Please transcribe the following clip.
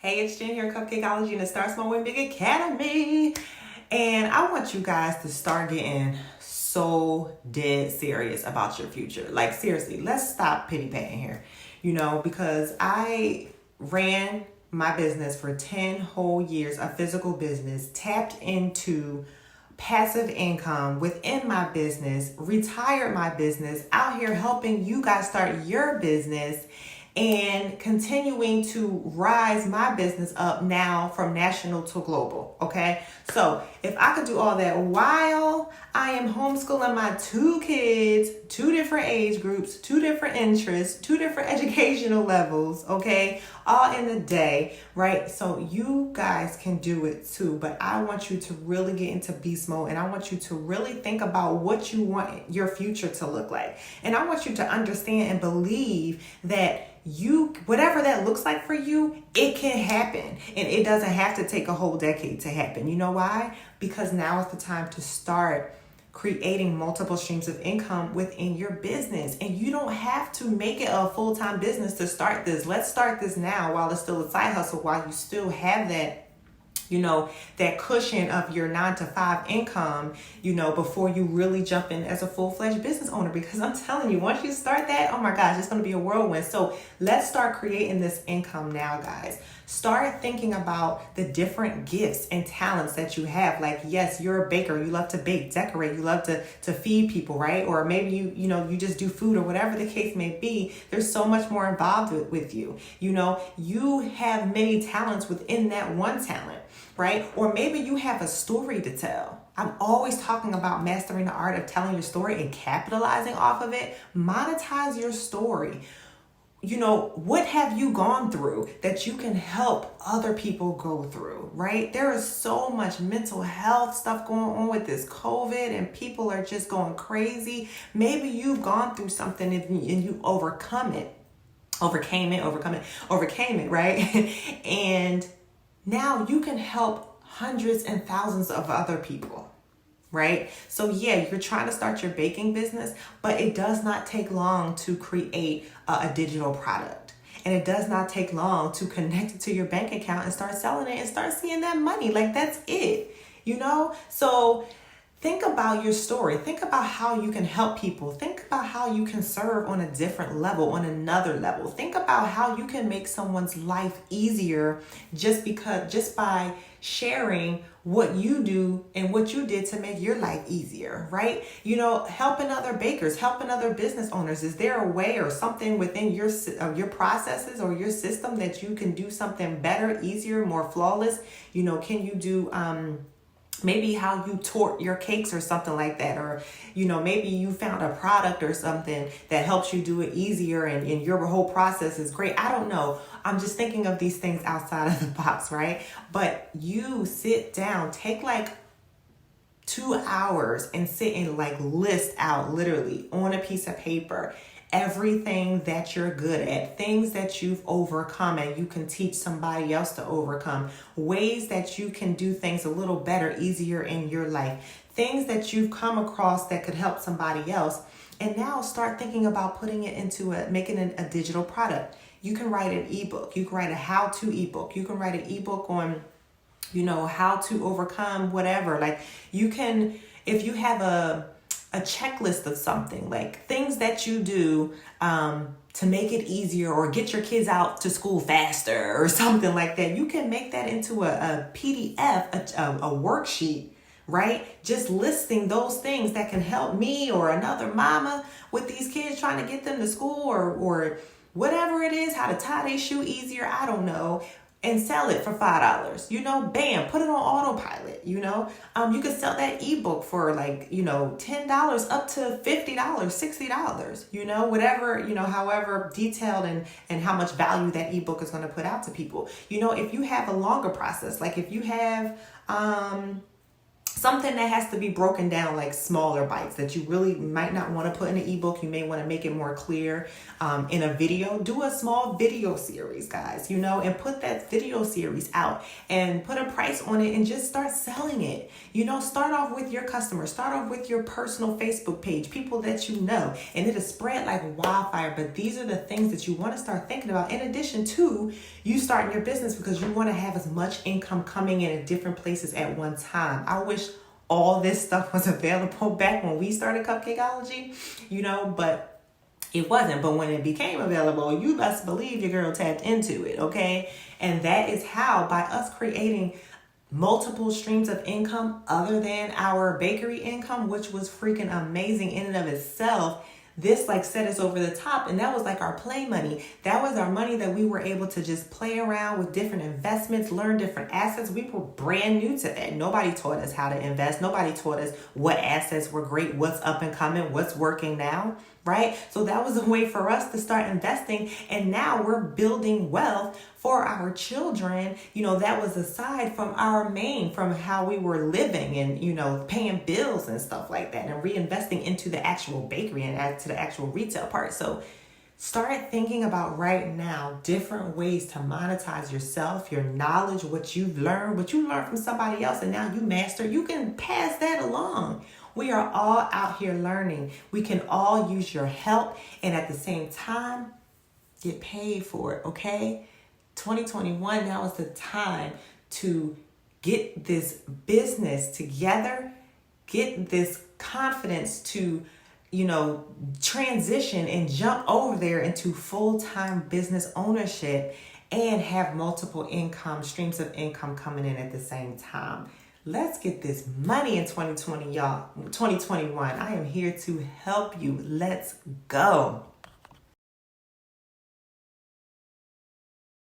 Hey, it's Jen here, Cupcakeology and the Start Small Win Big Academy. And I want you guys to start getting so dead serious about your future. Like, seriously, let's stop pity patting here. Because I ran my business for 10 whole years, a physical business, tapped into passive income within my business, retired my business, out here helping you guys start your business and continuing to rise my business up now from national to global. Okay. So if I could do all that while I am homeschooling my 2 kids, 2 different age groups, 2 different interests, 2 different educational levels, okay, all in a day, right? So you guys can do it too, but I want you to really get into beast mode, and I want you to really think about what you want your future to look like. And I want you to understand and believe that whatever that looks like for you, it can happen. And it doesn't have to take a whole decade to happen. You know why? Because now is the time to start creating multiple streams of income within your business. And you don't have to make it a full-time business to start this. Let's start this now while it's still a side hustle, while you still have that that cushion of your 9-to-5 income, before you really jump in as a full-fledged business owner. Because I'm telling you, once you start that, oh my gosh, it's going to be a whirlwind. So let's start creating this income now, guys. Start thinking about the different gifts and talents that you have. Like, yes, you're a baker. You love to bake, decorate. You love to feed people, right? Or maybe you just do food, or whatever the case may be. There's so much more involved with you. You have many talents within that one talent, right? Or maybe you have a story to tell. I'm always talking about mastering the art of telling your story and capitalizing off of it. Monetize your story. What have you gone through that you can help other people go through, right? There is so much mental health stuff going on with this COVID, and people are just going crazy. Maybe you've gone through something and you overcame it, right? And now you can help hundreds and thousands of other people, right? So yeah, you're trying to start your baking business, but it does not take long to create a digital product. And it does not take long to connect it to your bank account and start selling it and start seeing that money. Like, that's it, So think about your story. Think about how you can help people. Think about how you can serve on a different level, on another level. Think about how you can make someone's life easier just by sharing what you do and what you did to make your life easier, right? Helping other bakers, helping other business owners. Is there a way or something within your processes or your system that you can do something better, easier, more flawless? Can you do maybe how you tort your cakes or something like that? Or, maybe you found a product or something that helps you do it easier and your whole process is great. I don't know. I'm just thinking of these things outside of the box, right? But you sit down, take like 2 hours and sit and list out literally on a piece of paper everything that you're good at, things that you've overcome and you can teach somebody else to overcome, ways that you can do things a little better, easier in your life, things that you've come across that could help somebody else. And now start thinking about putting it into making a digital product. You can write an ebook. You can write a how-to ebook. You can write an ebook on, how to overcome whatever. Like, you can, if you have a checklist of something, like things that you do to make it easier or get your kids out to school faster or something like that, you can make that into a PDF, a worksheet, right? Just listing those things that can help me or another mama with these kids trying to get them to school or whatever it is, how to tie their shoe easier, I don't know. And sell it for $5, bam, put it on autopilot, you could sell that ebook for $10 up to $50, $60, whatever, however detailed and how much value that ebook is going to put out to people. If you have a longer process, like if you have, something that has to be broken down like smaller bites that you really might not want to put in an ebook. You may want to make it more clear in a video. Do a small video series, guys, and put that video series out and put a price on it and just start selling it. Start off with your customers, start off with your personal Facebook page, people that you know, and it'll spread like wildfire. But these are the things that you want to start thinking about in addition to you starting your business, because you want to have as much income coming in at different places at one time. I wish all this stuff was available back when we started Cupcakeology, but it wasn't. But when it became available, you best believe your girl tapped into it, okay? And that is how, by us creating multiple streams of income other than our bakery income, which was freaking amazing in and of itself, this set us over the top. And that was like our play money. That was our money that we were able to just play around with different investments, learn different assets. We were brand new to that. Nobody taught us how to invest. Nobody taught us what assets were great, what's up and coming, what's working now, right? So that was a way for us to start investing. And now we're building wealth for our children. That was aside from from how we were living and, paying bills and stuff like that, and reinvesting into the actual bakery and add to the actual retail part. So start thinking about right now different ways to monetize yourself, your knowledge, what you learned from somebody else, and now you master. You can pass that along. We are all out here learning. We can all use your help, and at the same time, get paid for it, okay? 2021, now is the time to get this business together, get this confidence to, transition and jump over there into full-time business ownership and have multiple streams of income coming in at the same time. Let's get this money in 2020, y'all. 2021. I am here to help you. Let's go.